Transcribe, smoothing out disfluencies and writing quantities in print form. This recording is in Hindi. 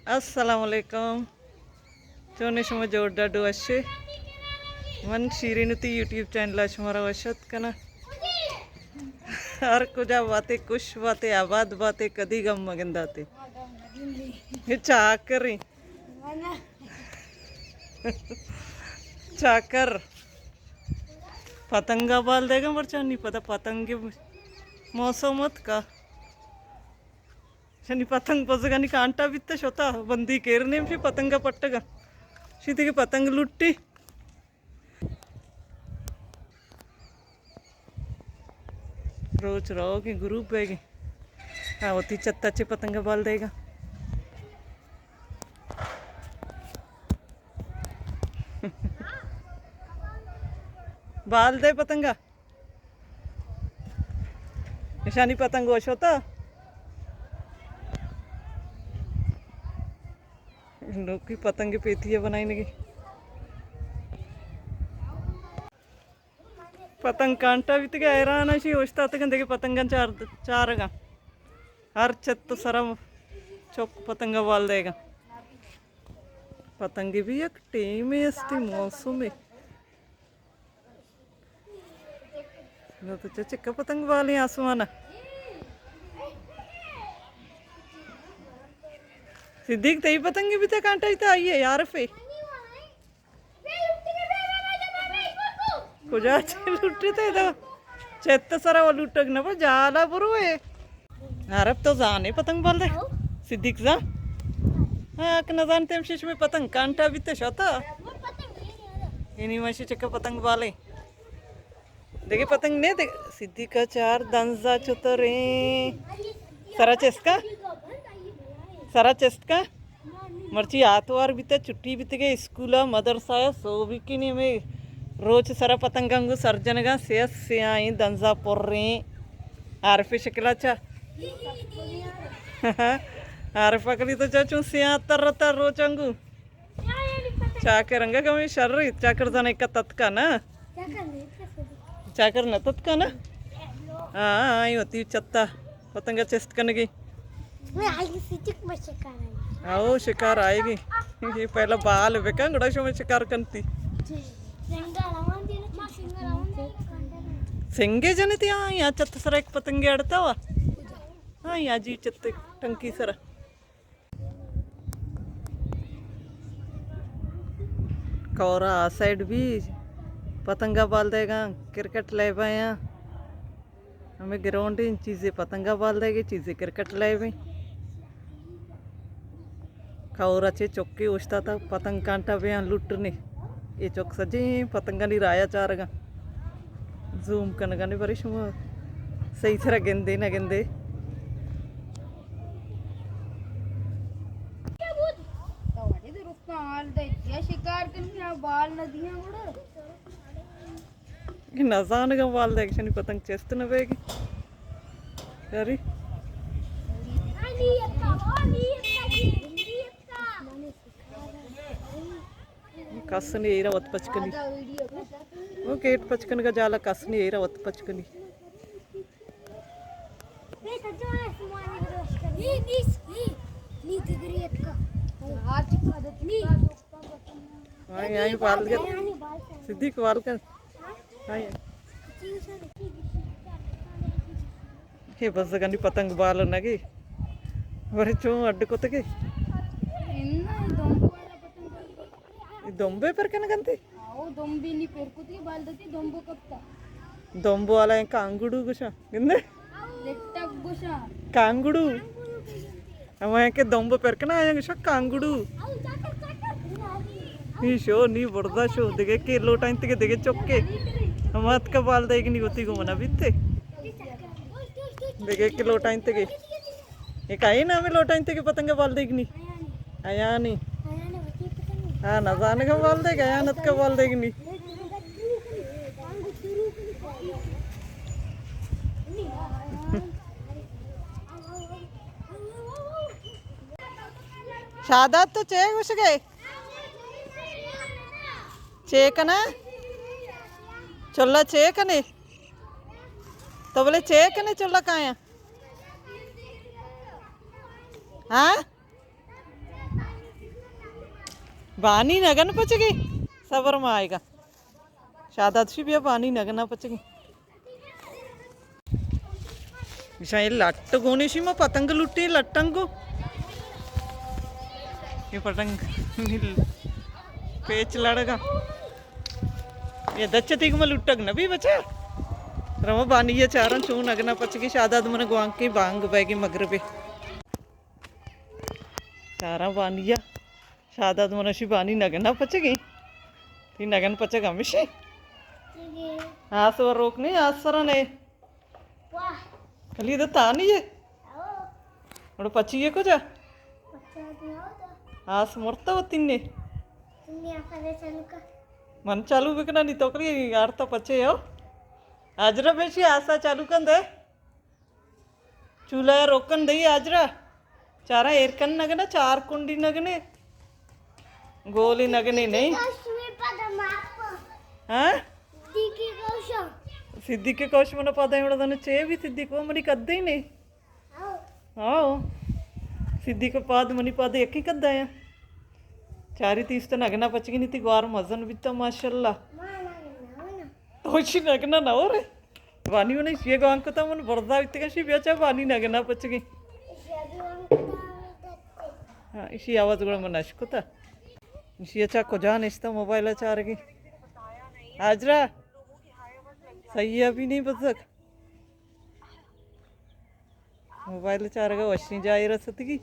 Assalamualaikum. Johnny Shuma Jorda do Ashe. One Shirinuti YouTube channel Ashmara Washat Kana. हर कुछ बातें कुछ बातें आबाद बातें कदी गम मगंदाते ये चाकर चाकर पतंगा बाल देगा मरचा नहीं पता पतंग के मौसम मत का शनि पतंग पसगा नहीं कांटा बित्ते शोता बंदी केरने में पतंगा पट्टगा शीते के पतंग लुट्टी रोज रहो कि ग्रुप है कि हाँ होती चत्ता चे पतंगा बाल देगा बाल दे पतंगा निशानी पतंग वश होता लोग की पतंग पेतियां बनाई लगी पतंग कांटा भी तो हैरान अशी होता के पतंगा चार चार गा हर छत सरा चौक पतंगा बाल देगा पतंगे भी एक टीम है अस्ती मौसम में तो चिक्का पतंग बाल आसमाना सिद्दीक तई पतंगे भी तो कांटा ही तो आई है यार फे कुछ लुट्टे थे तो चेत सरा वो लुटक ना पर जाला बुरो है अरब तो जाने पतंग बाल दे सिद्दीक जा हाँ कि न जानते हम शीश में पतंग कांटा भी तो शोता इन्हीं में चिक्का पतंग बाले देखे पतंग नहीं देख सिद्दीक का चार दंजा चुतरे सारा चेस्ट का मर्ची आतवार बीते छुट्टी बीते के स्कूल मदरसा सो भी कि नहीं में रोज सरा पतंगंगु सर्जनगा से आई दंजा पोर्रे आरफे शक्लाचा आरफा कली तो चाचू से तर रोचंगु चाकर रंगा कमी शर्री चाकर जाने का तत्का ना चाकर न तत्का ना हाँ आई होती चत्ता पतंगा चेस्ट करने की आओ शिकार आएगी ये पहला बाल बेका गड़ा शो में शिकार करती सिंगे जने ती हाँ यहाँ चत्त सरा एक पतंगे अड़ता हुआ हाँ यहाँ जी चत्त टंकी सरा कौरा आ साइड भी पतंगा बाल देगा क्रिकेट ले पाए हमें ग्राउंड इन चीज़ें पतंगा बाल देगी चीज़ें क्रिकेट ले पाई कौरा चे चौके उछता था पतंग कांटा पे यहाँ लुटने ये चौक सजे पतंगा नहीं राया चारगा जूम करने नहीं बड़ी शुमा सही तरह गेंदे ना गेंदे नजान का बाल देख शनि पतंग चेस्ट न बेगी यारी कस नहीं रहा वत पचकनी वो गेट पचकन का जाला कस नहीं रहा वत पचकनी हाँ यहाँ बाल कर सिद्दीक बाल कर हाँ ये बस गनी पतंग बाल नगी बड़े चो अड्ड को तके दొంబే పెరకన గంతి ఆవు దొంబిని పెరుకుతి బాల్దతి దొంబో కప్తా దొంబో అలా కాంగుడు గుష గిందే లెట్టక్ గుష కాంగుడు అమాయకే దొంబ పెరకన ఆయ గుష కాంగుడు नी शो नी बड़दा शो देखे किलो टाइम तक देखे चौके मत का बाल देगी नहीं होती घूमना बीते देखे किलो टाइम तक एक आई ना हमें लो टाइम तक पतंग बाल देगी नहीं आया नहीं हाँ ना जाने का बाल देगा या नत का बाल देगी नहीं शादात तो चे घुस गए चेकना चोला चेकने तो बोले चेकने चोला कहाँ है हाँ बानी नगन पच गई सबर में आएगा शादात शी भी बानी नगना पच गई ये लट्ट गोनी शी मैं पतंग लुट्टी लट्टंग को ये पतंग पेच लड़गा ये दच्चती में लुटक न भी बचा रमो बानी ये चारन चू नगना पच गई शादात मन गुआंग की बांग बैगी मगर पे चारा बानिया शादात मन अशी बानी नगना पच गई ती नगन पचक हमेशा आसवर रोक नहीं आसरा ने कली तो ता नहीं है और पची को जा आस मुरता हो तिन्ने मन चालू बिकना नहीं तो कली यार तो पचे हो आजरा बेशी आसा चालू कर दे चूल्हा रोकन दई आजरा चारा एरकन नगना चार कुंडी नगने गोली नगने नहीं हाँ सिद्धि के कौश मन पद चे भी सिद्धि को मनी कद्दा ही नहीं हाँ सिद्धि को पाद मनी पाद एक ही कद्दा है चारी तीस तो नगना पच गई नहीं थी ग्वार मजन भी तो माशाल्लाह तोशी नगना ना हो रे वानी उन्हें ये गांव को तो मन बर्दा इतने शी बेचा वानी नगना पच गई हाँ इसी आवाज गुड़ा मन अशको था इसी अच्छा को जान इसका मोबाइल अच्छा रही आजरा सही अभी नहीं बस मोबाइल चार का वशी जा रहा सतगी